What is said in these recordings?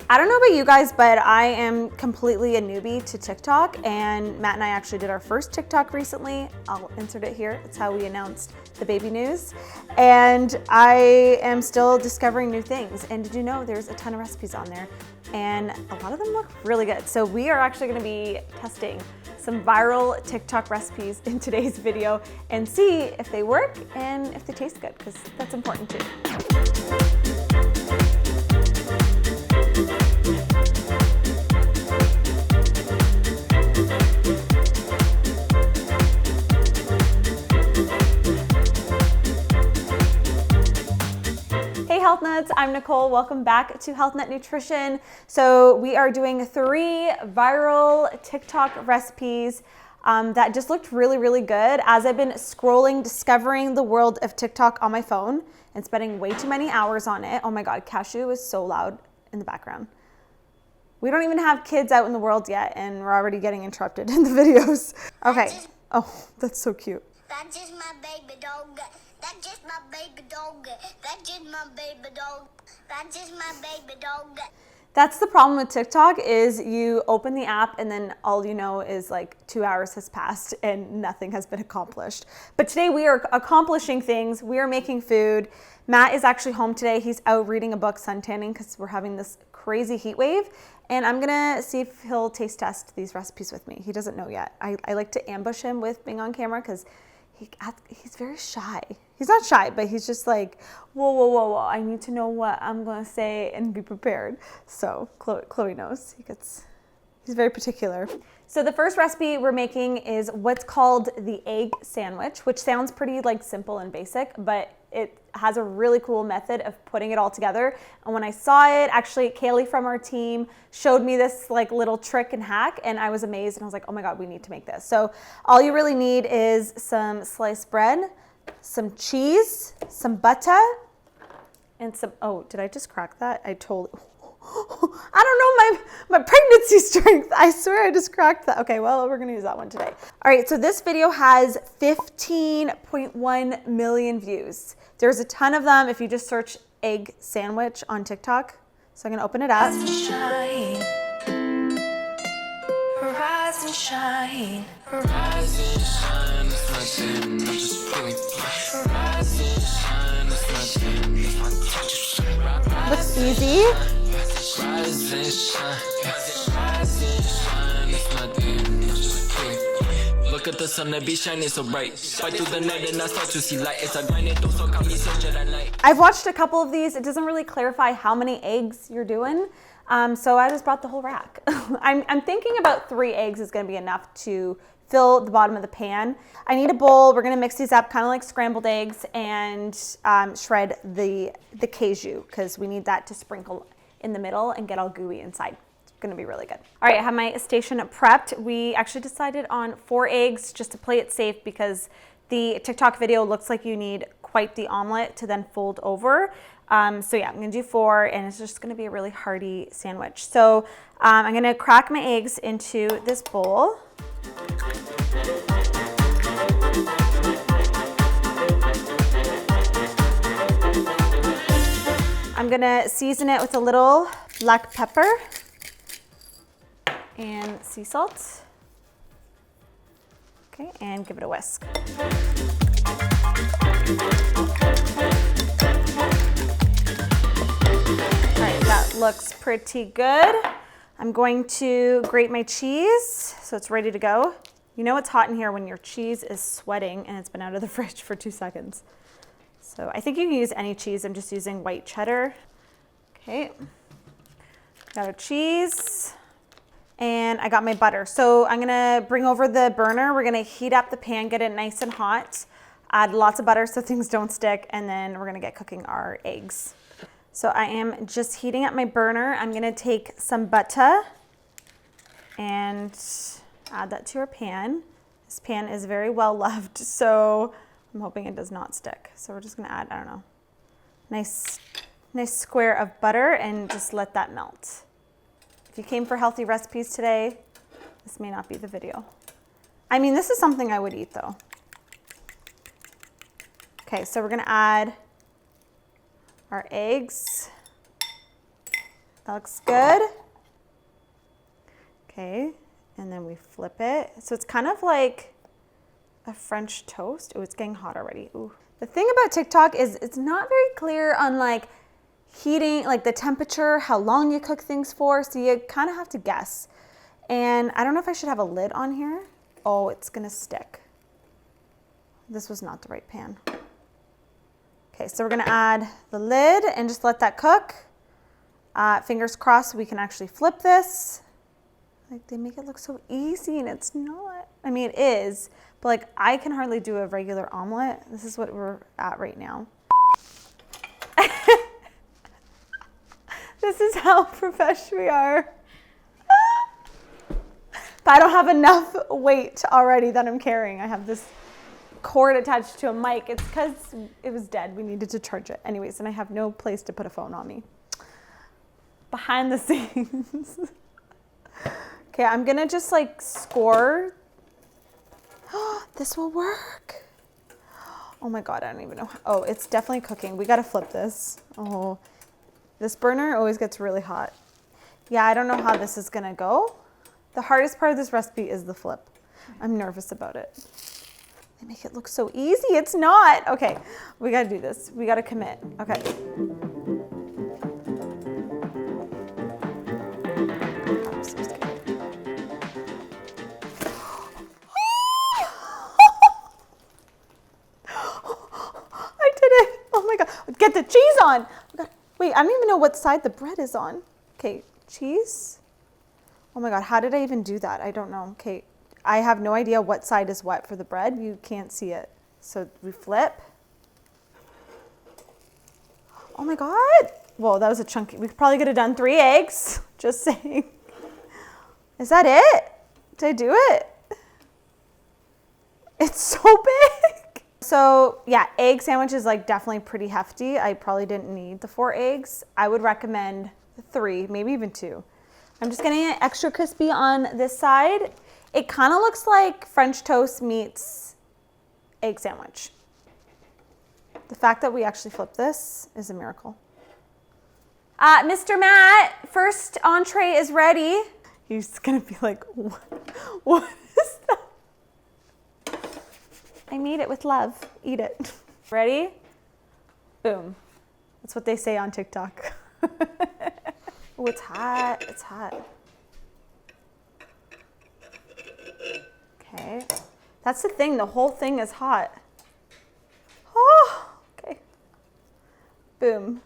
I don't know about you guys, but I am completely a newbie to TikTok, and Matt and I actually did our first TikTok recently. I'll insert it here. It's how we announced the baby news. And I am still discovering new things. And did you know there's a ton of recipes on there, and a lot of them look really good. So we are actually gonna be testing some viral TikTok recipes in today's video and see if they work and if they taste good, because that's important too. Hey Health Nuts, I'm Nicole. Welcome back to HealthNut Nutrition. So we are doing 3 viral TikTok recipes that just looked really, really good. As I've been scrolling, discovering the world of TikTok on my phone and spending way too many hours on it. Oh my God, Cashew is so loud in the background. We don't even have kids out in the world yet, and we're already getting interrupted in the videos. Okay. Oh, that's so cute. That's just my baby dog. That's just my baby dog. That's just my baby dog. That's just my baby dog. That's the problem with TikTok, is you open the app and then all you know is like 2 hours has passed and nothing has been accomplished. But today we are accomplishing things. We are making food. Matt is actually home today. He's out reading a book, suntanning, because we're having this crazy heat wave. And I'm gonna see if he'll taste test these recipes with me. He doesn't know yet. I like to ambush him with being on camera because he's very shy. He's not shy, but he's just like, whoa. I need to know what I'm gonna say and be prepared. So Chloe knows. He's very particular. So the first recipe we're making is what's called the egg sandwich, which sounds pretty like simple and basic, but it has a really cool method of putting it all together. And when I saw it, actually Kaylee from our team showed me this like little trick and hack, and I was amazed, and I was like, oh my God, we need to make this. So all you really need is some sliced bread, some cheese, some butter, and some, oh, did I just crack that? I don't know my pregnancy strength. I swear I just cracked that. Okay, well, we're gonna use that one today. All right, so this video has 15.1 million views. There's a ton of them if you just search egg sandwich on TikTok. So I'm gonna open it up. Rise and shine. Rise and shine. Rise and shine. It's nothing. I'm just feeling fly. Rise and shine. It's nothing. If I touch you, Looks easy. rise and shine. Rise and shine. It's nothing. I'm just feeling fly. Look at the sun that be shining so bright. Fight through the night and I start to see light. It's a grind it so come me search at night. I've watched a couple of these. It doesn't really clarify how many eggs you're doing. So I just brought the whole rack. I'm thinking about 3 eggs is gonna be enough to fill the bottom of the pan. I need a bowl. We're gonna mix these up kind of like scrambled eggs and shred the cashew, because we need that to sprinkle in the middle and get all gooey inside. It's gonna be really good. All right, I have my station prepped. We actually decided on 4 eggs just to play it safe, because the TikTok video looks like you need quite the omelet to then fold over. So yeah, I'm gonna do 4, and it's just gonna be a really hearty sandwich. So I'm gonna crack my eggs into this bowl. I'm gonna season it with a little black pepper and sea salt. Okay, and give it a whisk. All right, that looks pretty good. I'm going to grate my cheese so it's ready to go. You know it's hot in here when your cheese is sweating and it's been out of the fridge for 2 seconds. So I think you can use any cheese. I'm just using white cheddar. Okay, got our cheese, and I got my butter. So I'm gonna bring over the burner. We're gonna heat up the pan, get it nice and hot, add lots of butter so things don't stick, and then we're gonna get cooking our eggs. So I am just heating up my burner. I'm gonna take some butter and add that to our pan. This pan is very well loved, so I'm hoping it does not stick. So we're just gonna add, I don't know, nice square of butter, and just let that melt. If you came for healthy recipes today, this may not be the video. I mean, this is something I would eat though. Okay, so we're gonna add our eggs. That looks good. Okay, and then we flip it. So it's kind of like a French toast. Oh, it's getting hot already. Ooh. The thing about TikTok is it's not very clear on like heating, like the temperature, how long you cook things for. So you kind of have to guess. And I don't know if I should have a lid on here. Oh, it's gonna stick. This was not the right pan. Okay, so we're gonna add the lid and just let that cook. Fingers crossed we can actually flip this. Like they make it look so easy and it's not. I mean, it is, but like I can hardly do a regular omelet. This is what we're at right now. This is how professional we are. But I don't have enough weight already that I'm carrying. I have this cord attached to a mic. It's because it was dead. We needed to charge it. Anyways, and I have no place to put a phone on me. Behind the scenes. Okay, I'm gonna just like score. This will work. Oh my God, I don't even know. Oh, it's definitely cooking. We gotta flip this. Oh, this burner always gets really hot. Yeah, I don't know how this is gonna go. The hardest part of this recipe is the flip. I'm nervous about it. They make it look so easy. It's not. Okay, we gotta do this. We gotta commit. Okay. I'm so scared. I did it. Oh my God. Get the cheese on. Oh God. Wait, I don't even know what side the bread is on. Okay, cheese. Oh my God, how did I even do that? I don't know. Okay, I have no idea what side is what for the bread. You can't see it. So we flip. Oh my God. Whoa, that was a chunky. We probably could have done 3 eggs. Just saying. Is that it? Did I do it? It's so big. So yeah, egg sandwich is like definitely pretty hefty. I probably didn't need the 4 eggs. I would recommend 3, maybe even 2. I'm just getting it extra crispy on this side. It kind of looks like French toast meets egg sandwich. The fact that we actually flipped this is a miracle. Mr. Matt, first entree is ready. He's gonna be like, what is that? I made it with love. Eat it. Ready? Boom. That's what they say on TikTok. Oh, it's hot. It's hot. Okay. That's the thing. The whole thing is hot. Oh, okay. Boom.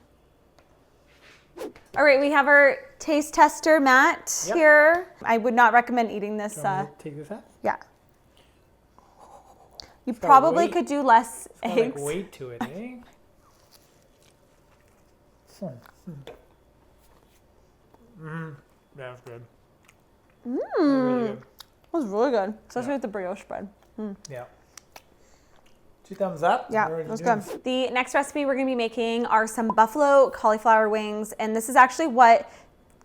All right, we have our taste tester, Matt, here. I would not recommend eating this. Do you want me to take this out? Yeah. You probably could do less It's eggs. got like weight to it, eh? That's good. Really good. That was really good, especially with the brioche bread. Yeah. 2 thumbs up. Yeah, We're it was doing good. The next recipe we're gonna be making are some buffalo cauliflower wings, and this is actually what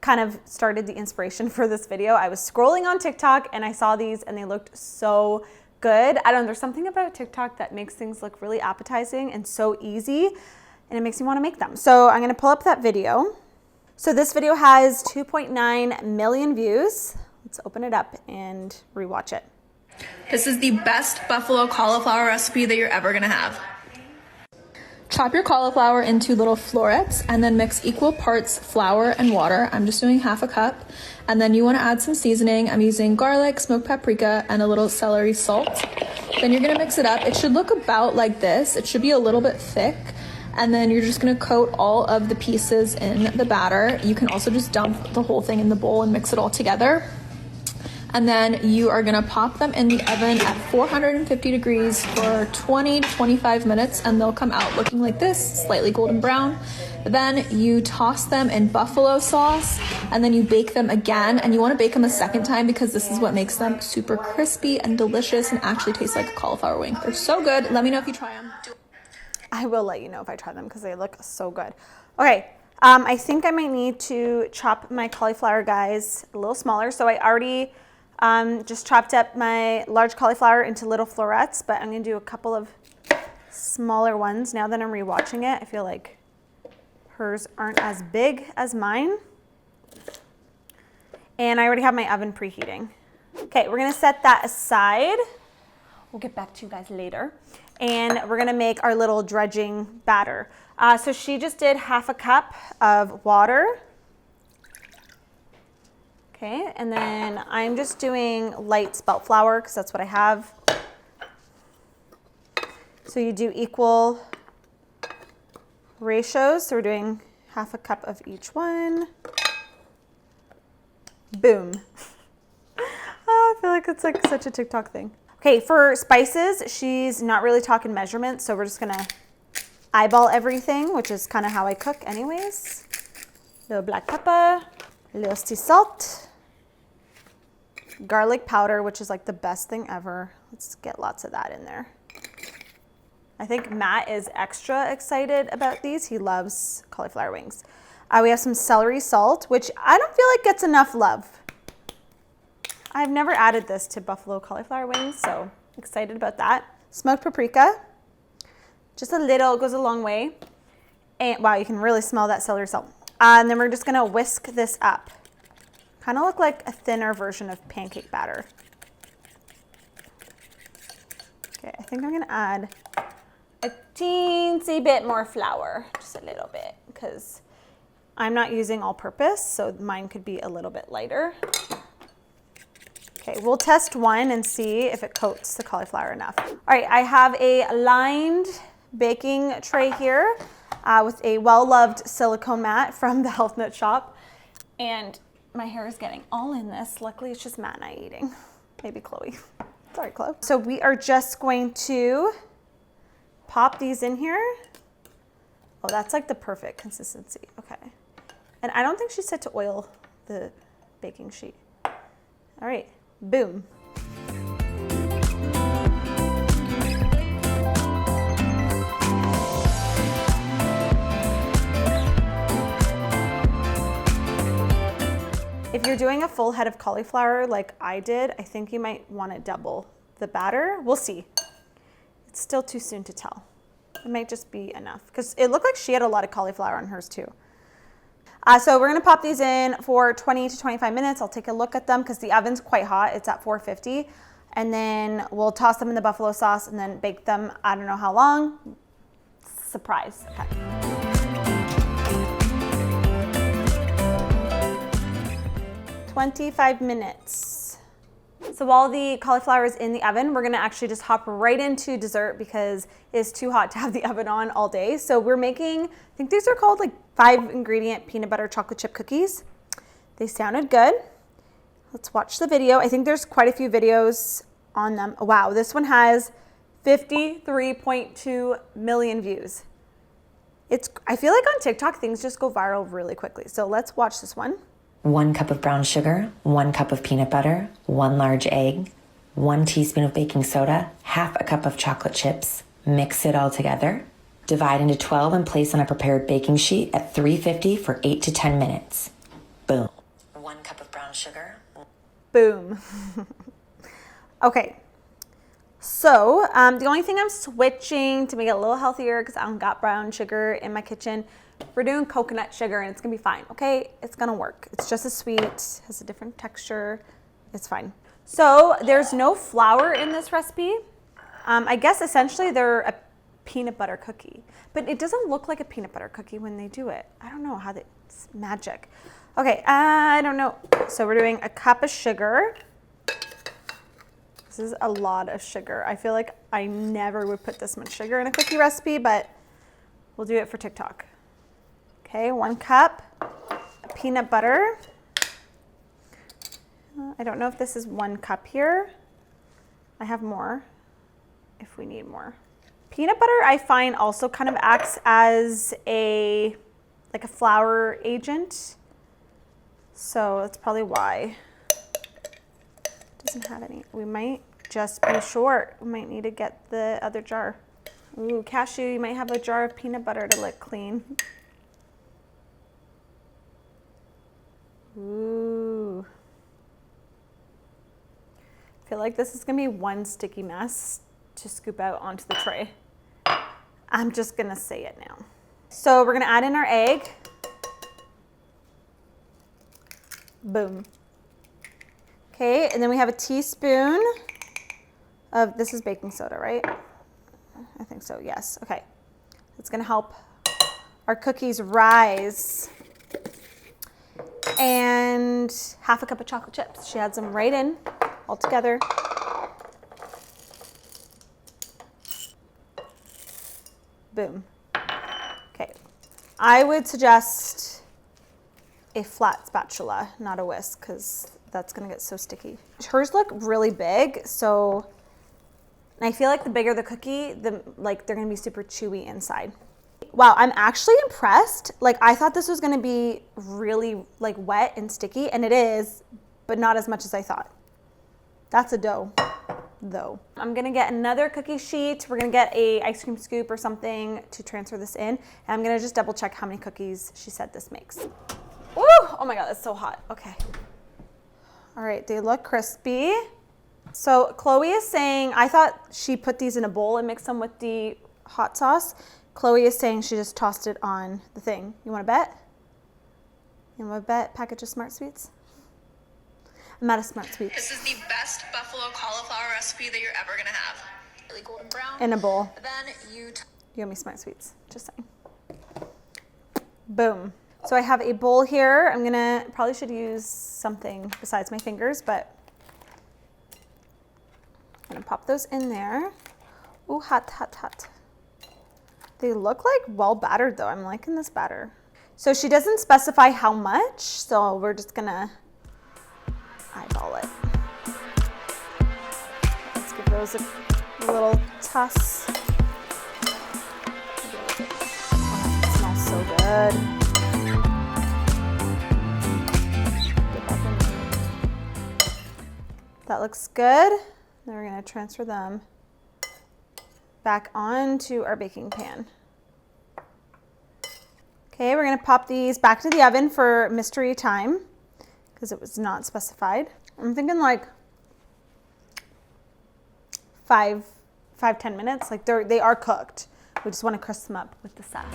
kind of started the inspiration for this video. I was scrolling on TikTok and I saw these and they looked so good. I don't know, there's something about TikTok that makes things look really appetizing and so easy, and it makes me wanna make them. So I'm gonna pull up that video. So this video has 2.9 million views. Let's open it up and rewatch it. This is the best buffalo cauliflower recipe that you're ever gonna have. Chop your cauliflower into little florets and then mix equal parts flour and water. I'm just doing half a cup. And then you wanna add some seasoning. I'm using garlic, smoked paprika, and a little celery salt. Then you're gonna mix it up. It should look about like this. It should be a little bit thick. And then you're just gonna coat all of the pieces in the batter. You can also just dump the whole thing in the bowl and mix it all together. And then you are gonna pop them in the oven at 450 degrees for 20 to 25 minutes, and they'll come out looking like this, slightly golden brown. Then you toss them in buffalo sauce, and then you bake them again, and you wanna bake them a second time because this is what makes them super crispy and delicious and actually taste like a cauliflower wing. They're so good. Let me know if you try them. I will let you know if I try them because they look so good. Okay, I think I might need to chop my cauliflower, guys, a little smaller. So I already just chopped up my large cauliflower into little florets, but I'm gonna do a couple of smaller ones. Now that I'm rewatching it, I feel like hers aren't as big as mine. And I already have my oven preheating. Okay, we're gonna set that aside. We'll get back to you guys later. And we're gonna make our little dredging batter. So she just did 1/2 cup of water. Okay, and then I'm just doing light spelt flour because that's what I have. So you do equal ratios. So we're doing 1/2 cup of each one. Boom. Oh, I feel like it's like such a TikTok thing. Okay, for spices, she's not really talking measurements, so we're just gonna eyeball everything, which is kind of how I cook anyways. Little black pepper, little sea salt, garlic powder, which is like the best thing ever. Let's get lots of that in there. I think Matt is extra excited about these. He loves cauliflower wings. We have some celery salt, which I don't feel like gets enough love. I've never added this to buffalo cauliflower wings, so excited about that. Smoked paprika, just a little, goes a long way. And wow, you can really smell that celery salt. And then we're just gonna whisk this up. Kind of look like a thinner version of pancake batter. Okay, I think I'm gonna add a teensy bit more flour, just a little bit, because I'm not using all purpose, so mine could be a little bit lighter. Okay, we'll test one and see if it coats the cauliflower enough. All right, I have a lined baking tray here with a well-loved silicone mat from the HealthNut shop. And my hair is getting all in this. Luckily, it's just Matt and I eating. Maybe Chloe. Sorry, Chloe. So we are just going to pop these in here. Oh, that's like the perfect consistency. Okay. And I don't think she said to oil the baking sheet. All right. Boom. If you're doing a full head of cauliflower like I did, I think you might want to double the batter. We'll see. It's still too soon to tell. It might just be enough because it looked like she had a lot of cauliflower on hers too. So we're gonna pop these in for 20 to 25 minutes. I'll take a look at them because the oven's quite hot. It's at 450. And then we'll toss them in the buffalo sauce and then bake them, I don't know how long. Surprise. Okay. "25 minutes. So while the cauliflower is in the oven, we're gonna actually just hop right into dessert because it's too hot to have the oven on all day. So we're making, I think these are called like 5-ingredient peanut butter chocolate chip cookies. They sounded good. Let's watch the video. I think there's quite a few videos on them. Oh, wow, this one has 53.2 million views. I feel like on TikTok, things just go viral really quickly. So let's watch this one. 1 cup of brown sugar, 1 cup of peanut butter, 1 large egg, 1 teaspoon of baking soda, 1/2 cup of chocolate chips. Mix it all together. Divide into 12 and place on a prepared baking sheet at 350 for 8 to 10 minutes. Boom. 1 cup of brown sugar. Boom. Okay. So the only thing I'm switching to make it a little healthier because I don't got brown sugar in my kitchen, we're doing coconut sugar and it's gonna be fine, okay? It's gonna work. It's just as sweet, has a different texture, it's fine. So there's no flour in this recipe. I guess essentially they're a peanut butter cookie, but it doesn't look like a peanut butter cookie when they do it. I don't know how it's magic. Okay, I don't know. So we're doing 1 cup of sugar. This is a lot of sugar. I feel like I never would put this much sugar in a cookie recipe, but we'll do it for TikTok. Okay, 1 cup of peanut butter. I don't know if this is 1 cup here. I have more if we need more. Peanut butter I find also kind of acts as like a flour agent. So that's probably why. Doesn't have any. We might just be short. We might need to get the other jar. Ooh, cashew, you might have a jar of peanut butter to lick clean. Ooh. I feel like this is gonna be one sticky mess to scoop out onto the tray. I'm just gonna say it now. So we're gonna add in our egg. Boom. Okay, and then we have a teaspoon of, this is baking soda, right? I think so, yes. Okay. It's gonna help our cookies rise. And half a cup of chocolate chips. She adds them right in, all together. Boom. Okay. I would suggest a flat spatula, not a whisk, because that's gonna get so sticky. Hers look really big, so I feel like the bigger the cookie, they're gonna be super chewy inside. Wow, I'm actually impressed. Like, I thought this was gonna be really like wet and sticky, and it is, but not as much as I thought. That's a dough, though. I'm gonna get another cookie sheet. We're gonna get a ice cream scoop or something to transfer this in. And I'm gonna just double check how many cookies she said this makes. Woo! Oh my God, that's so hot. Okay. All right, they look crispy. So Chloe is saying, I thought she put these in a bowl and mixed them with the hot sauce. Chloe is saying she just tossed it on the thing. You want to bet? You want to bet package of Smart Sweets? I'm out of Smart Sweets. This is the best buffalo cauliflower recipe that you're ever gonna have. Really golden brown. In a bowl. Then you Give me Smart Sweets, just saying. Boom. So I have a bowl here. Probably should use something besides my fingers, but I'm gonna pop those in there. Ooh, hot, hot, hot. They look like well battered though. I'm liking this batter. So she doesn't specify how much, so we're just gonna eyeball it. Let's give those a little toss. Oh, it smells so good. That looks good. Then we're gonna transfer them back onto our baking pan. Okay, we're gonna pop these back to the oven for mystery time because it was not specified. I'm thinking like 5, 10 minutes. Like they are cooked. We just want to crisp them up with the sauce.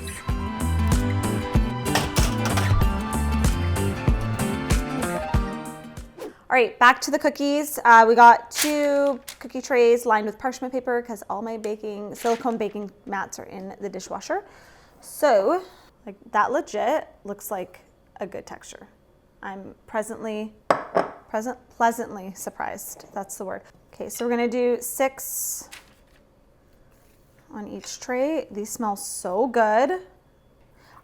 All right, back to the cookies. We got 2 cookie trays lined with parchment paper because all my silicone baking mats are in the dishwasher. So, like, that legit looks like a good texture. I'm pleasantly surprised. That's the word. Okay, so we're gonna do 6 on each tray. These smell so good.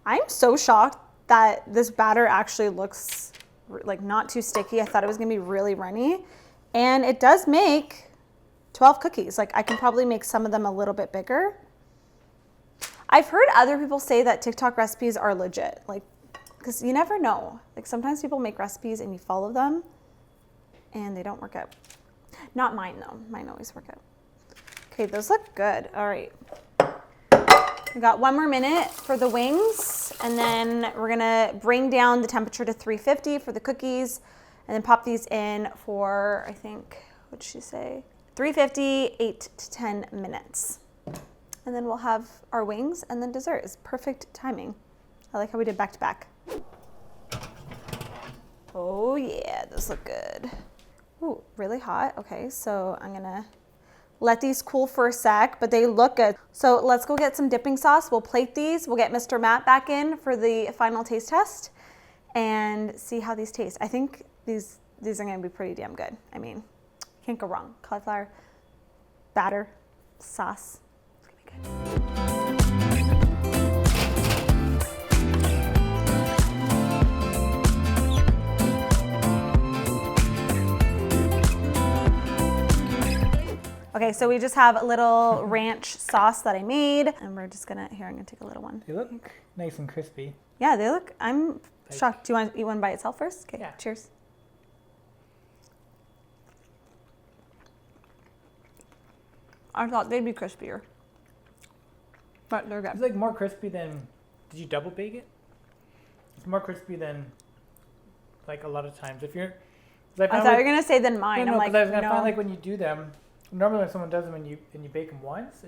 I'm so shocked that this batter actually looks like not too sticky. I thought it was gonna be really runny, and it does make 12 cookies. Like, I can probably make some of them a little bit bigger. I've heard other people say that TikTok recipes are legit, like, because you never know. Like, sometimes people make recipes and you follow them and they don't work out. Not mine though, mine always work out. Okay, those look good. All right. We got 1 more minute for the wings, and then we're gonna bring down the temperature to 350 for the cookies, and then pop these in for, I think, what did she say? 350, 8 to 10 minutes. And then we'll have our wings, and then dessert is perfect timing. I like how we did back to back. Oh yeah, those look good. Ooh, really hot. Okay, so I'm gonna let these cool for a sec, but they look good. So let's go get some dipping sauce. We'll plate these. We'll get Mr. Matt back in for the final taste test and see how these taste. I think these are gonna be pretty damn good. I mean, can't go wrong. Cauliflower, batter, sauce. It's gonna be good. Okay, so we just have a little ranch sauce that I made, and we're just gonna, I'm gonna take a little one. They look nice and crispy. Yeah, they look, I'm shocked. Do you want to eat one by itself first? Okay, yeah. Cheers. I thought they'd be crispier, but they're good. It's like more crispy than, did you double bake it? It's more crispy than, like, a lot of times. If you're, I thought you were gonna say than mine. No, I'm like, I find like when you do them, normally when someone does them and you bake them once,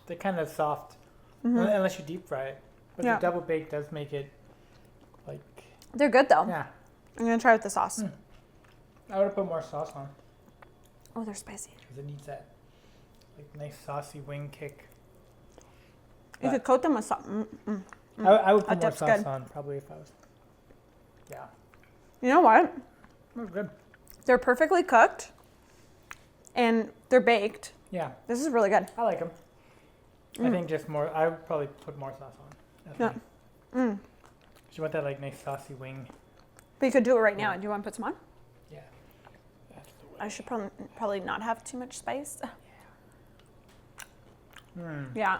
they're kind of soft, unless you deep fry it. But the double bake does make it like. They're good though. Yeah. I'm gonna try with the sauce. I would have put more sauce on Oh, they're spicy. because it needs that like nice saucy wing kick. You could coat them with something. I would put more That's sauce good. on probably if I was. Yeah, You know what? that was good. They're perfectly cooked and they're baked. Yeah, This is really good. I like them. I think just more. I would probably put more sauce on. Yeah. Definitely. You want that like nice saucy wing? But you could do it right now. Do you want to put some on? Yeah. That's the way. I should probably not have too much spice. Mm. Yeah.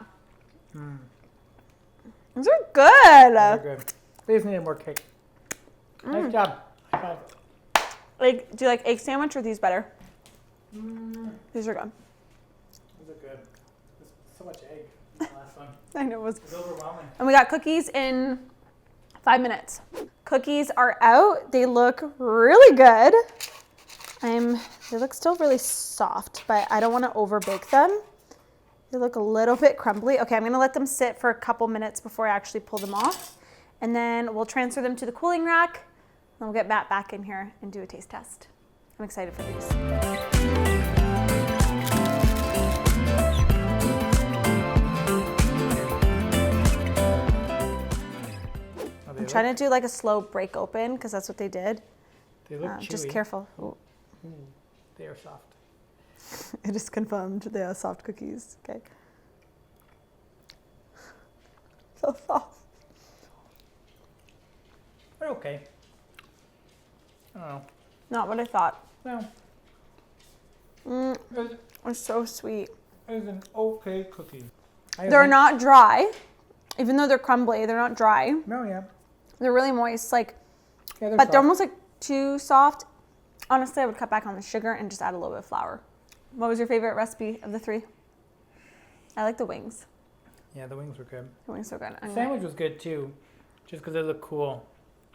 Mm. These are good. Very good. They just needed more kick. Nice job. High five. Like, do you like egg sandwich or these better? These are good. Those are good. There's so much egg in the last one. I know it was. It's overwhelming. And we got cookies in 5 minutes. Cookies are out. They look really good. They look still really soft, but I don't want to over bake them. They look a little bit crumbly. Okay, I'm gonna let them sit for a couple minutes before I actually pull them off. And then we'll transfer them to the cooling rack. And we'll get Matt back in here and do a taste test. I'm excited for these. I'm trying to do like a slow break open because that's what they did. They look chewy. Just careful. Ooh. They are soft. It is confirmed they are soft cookies. Okay. So soft. They're okay. I don't know. Not what I thought. No. It's so sweet. It's an okay cookie. They're not dry. Even though they're crumbly, they're not dry. No, yeah. They're really moist, like, Yeah, but they're almost like too soft. Honestly, I would cut back on the sugar and just add a little bit of flour. What was your favorite recipe of the three? I like the wings. Yeah, the wings were good. The wings are good. The sandwich was good too, just because it looked cool.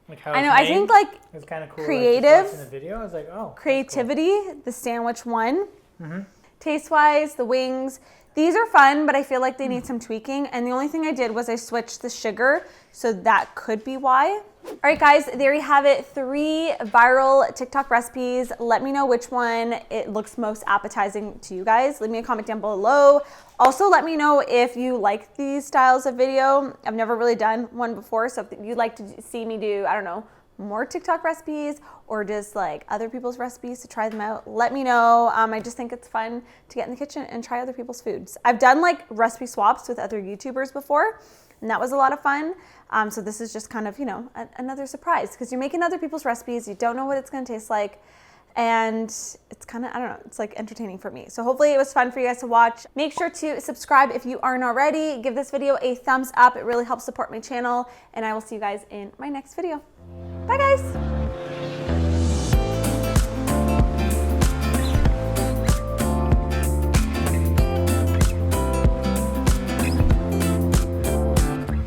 Like how I know. it's I think like it was kind of cool. creative. Like, just watching the video, I was like, oh, creativity, the sandwich won. Mm-hmm. Taste-wise, the wings, these are fun, but I feel like they need some tweaking. And the only thing I did was I switched the sugar, so that could be why. All right, guys, there you have it. 3 viral TikTok recipes. Let me know which one it looks most appetizing to you guys. Leave me a comment down below. Also, let me know if you like these styles of video. I've never really done one before, so if you'd like to see me do, I don't know, more TikTok recipes or just like other people's recipes to try them out, let me know. I just think it's fun to get in the kitchen and try other people's foods. I've done like recipe swaps with other YouTubers before, and that was a lot of fun. So this is just kind of, you know, another surprise because you're making other people's recipes. You don't know what it's going to taste like. And it's kind of, I don't know, it's like entertaining for me. So hopefully it was fun for you guys to watch. Make sure to subscribe if you aren't already. Give this video a thumbs up. It really helps support my channel. And I will see you guys in my next video. Bye, guys.